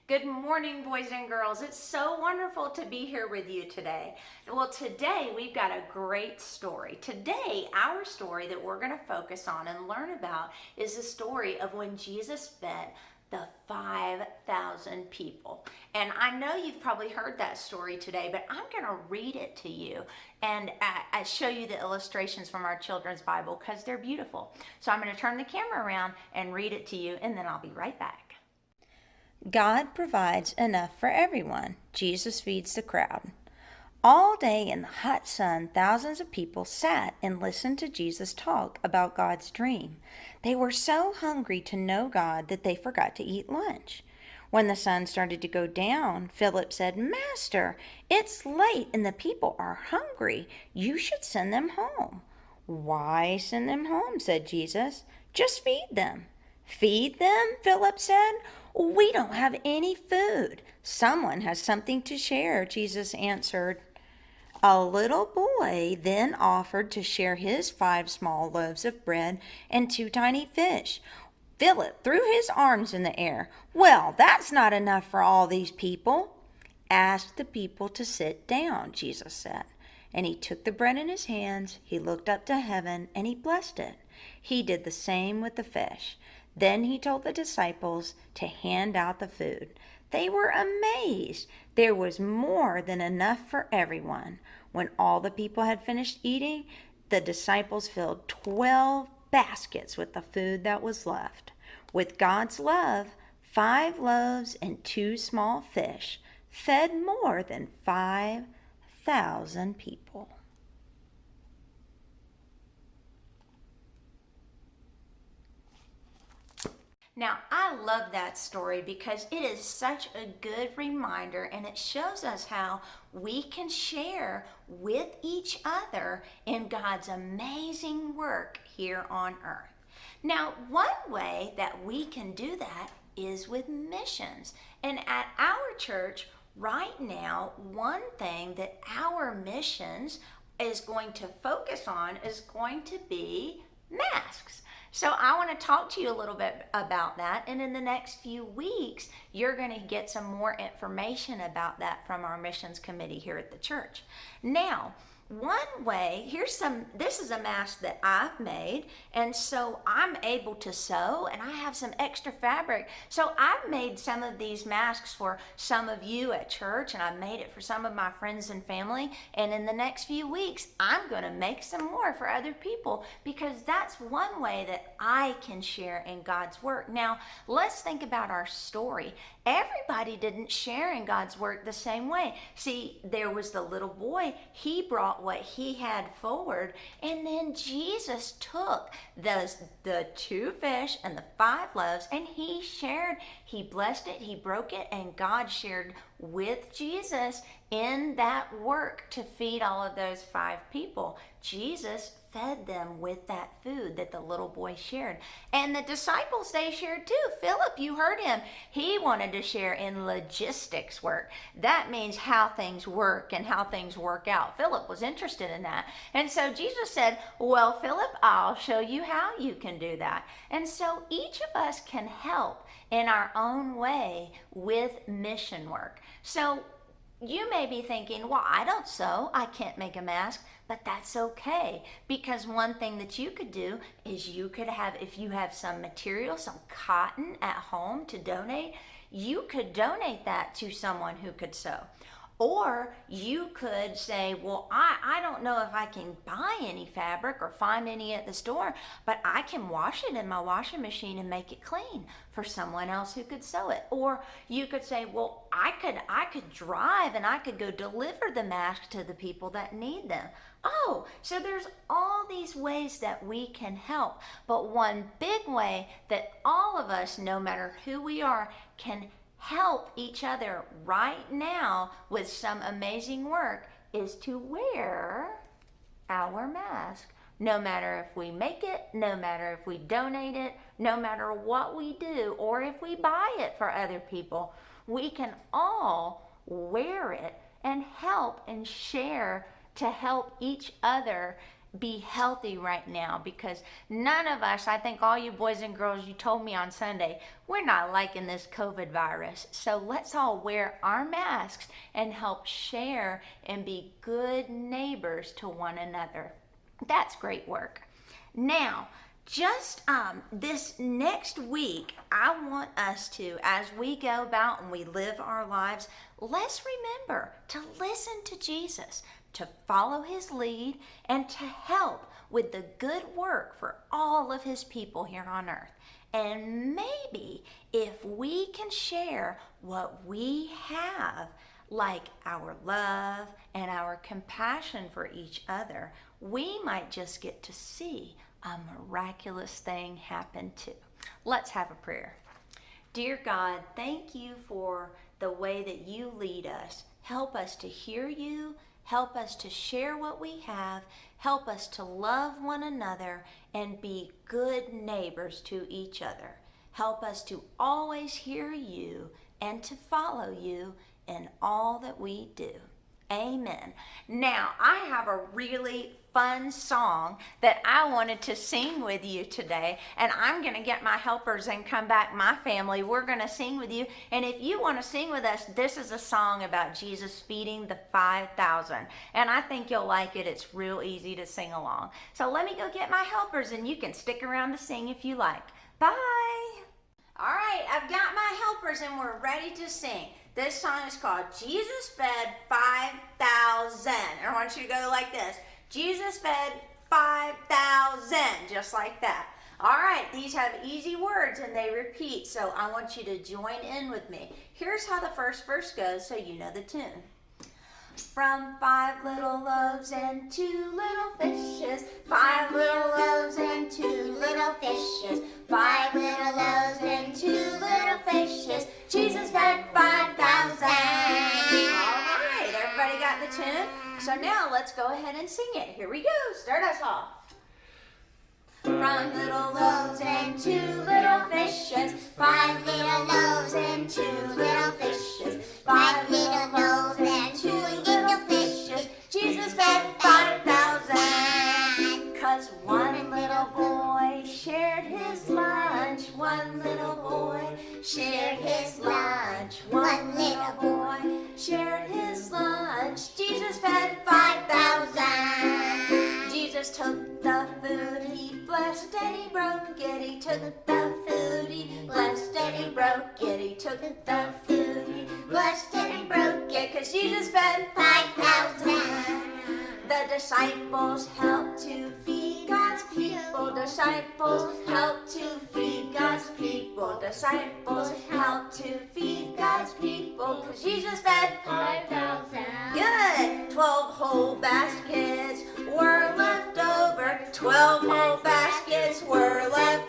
Good morning, boys and girls. It's so wonderful to be here with you today. Well, today we've got a great story. Today, our story that we're going to focus on and learn about is the story of when Jesus fed the 5,000 people. And I know you've probably heard that story today, but I'm going to read it to you and I show you the illustrations from our children's Bible because they're beautiful. So I'm going to turn the camera around and read it to you, and then I'll be right back. God provides enough for everyone. Jesus feeds the crowd. All day in the hot sun, thousands of people sat and listened to Jesus talk about God's dream. They were so hungry to know God that they forgot to eat lunch. When the sun started to go down, Philip said, "Master, it's late and the people are hungry. You should send them home." "Why send them home?" said Jesus. "Just feed them." "Feed them?" Philip said. "We don't have any food." "Someone has something to share," Jesus answered. A little boy then offered to share his 5 small loaves of bread and 2 tiny fish. Philip threw his arms in the air. "Well, that's not enough for all these people." "Ask the people to sit down," Jesus said. And he took the bread in his hands, he looked up to heaven, and he blessed it. He did the same with the fish. Then he told the disciples to hand out the food. They were amazed. There was more than enough for everyone. When all the people had finished eating, the disciples filled 12 baskets with the food that was left. With God's love, 5 loaves and 2 small fish fed more than 5,000 people. Now, I love that story because it is such a good reminder and it shows us how we can share with each other in God's amazing work here on earth. Now, one way that we can do that is with missions. And at our church right now, one thing that our missions is going to focus on is going to be masks. So I want to talk to you a little bit about that, and in the next few weeks you're going to get some more information about that from our missions committee here at the church. Now, one way, this is a mask that I've made, and so I'm able to sew, and I have some extra fabric. So I've made some of these masks for some of you at church, and I've made it for some of my friends and family, and in the next few weeks, I'm going to make some more for other people, because that's one way that I can share in God's work. Now, let's think about our story. Everybody didn't share in God's work the same way. See, there was the little boy. He brought what he had forward, and then Jesus took the 2 fish and the 5 loaves, and he shared. He blessed it, he broke it, and God shared with Jesus in that work to feed all of those 5 people. Jesus fed them with that food that the little boy shared. And the disciples, they shared too. Philip, you heard him. He wanted to share in logistics work. That means how things work and how things work out. Philip was interested in that. And so Jesus said, "Well, Philip, I'll show you how you can do that." And so each of us can help in our own way with mission work. So you may be thinking, "Well, I don't sew, I can't make a mask," but that's okay, because one thing that you could do is you could have, if you have some material, some cotton at home to donate, you could donate that to someone who could sew. Or you could say, "Well, I don't know if I can buy any fabric or find any at the store, but I can wash it in my washing machine and make it clean for someone else who could sew it." Or you could say, "Well, I could drive and I could go deliver the mask to the people that need them." Oh, so there's all these ways that we can help. But one big way that all of us, no matter who we are, can help each other right now with some amazing work is to wear our mask. No matter if we make it, no matter if we donate it, no matter what we do, or if we buy it for other people, we can all wear it and help and share to help each other be healthy right now, because none of us, I think all you boys and girls, you told me on Sunday, we're not liking this COVID virus. So let's all wear our masks and help share and be good neighbors to one another. That's great work. Now, just this next week, I want us to, as we go about and we live our lives, let's remember to listen to Jesus, to follow his lead, and to help with the good work for all of his people here on earth. And maybe if we can share what we have, like our love and our compassion for each other, we might just get to see a miraculous thing happen too. Let's have a prayer. Dear God, thank you for the way that you lead us. Help us to hear you. Help us to share what we have. Help us to love one another and be good neighbors to each other. Help us to always hear you and to follow you in all that we do. Amen. Now, I have a really fun song that I wanted to sing with you today, and I'm going to get my helpers and come back, my family. We're going to sing with you, and if you want to sing with us, this is a song about Jesus feeding the 5,000, and I think you'll like it. It's real easy to sing along. So let me go get my helpers, and you can stick around to sing if you like. Bye. All right, I've got my helpers, and we're ready to sing. This song is called Jesus Fed 5,000. And I want you to go like this. Jesus fed 5,000, just like that. All right, these have easy words and they repeat, so I want you to join in with me. Here's how the first verse goes so you know the tune. From 5 little loaves and 2 little fishes, 5 little loaves and 2 little fishes, 5 little loaves and 2 little fishes, Jesus fed 5,000. All right, everybody got the tune? So now let's go ahead and sing it. Here we go. Start us off. From little loaves and 2 little fishes, 5 little loaves and 2 little fishes, 5 little loaves and 2 little fishes, Jesus fed 5,000. 'Cause one little boy shared his lunch, one little boy shared his lunch, one little boy shared his lunch, Jesus fed 5,000. Jesus took the food, he blessed and he broke it. He took the food, he blessed and he broke it. He took the food, he blessed and he broke it. 'Cause Jesus fed 5,000. The disciples helped to feed God's people. Disciples helped to feed God's people. Disciples helped to feed God's people. 'Cause Jesus fed 5,000. Good. 12 whole baskets were left over. 12 whole baskets were left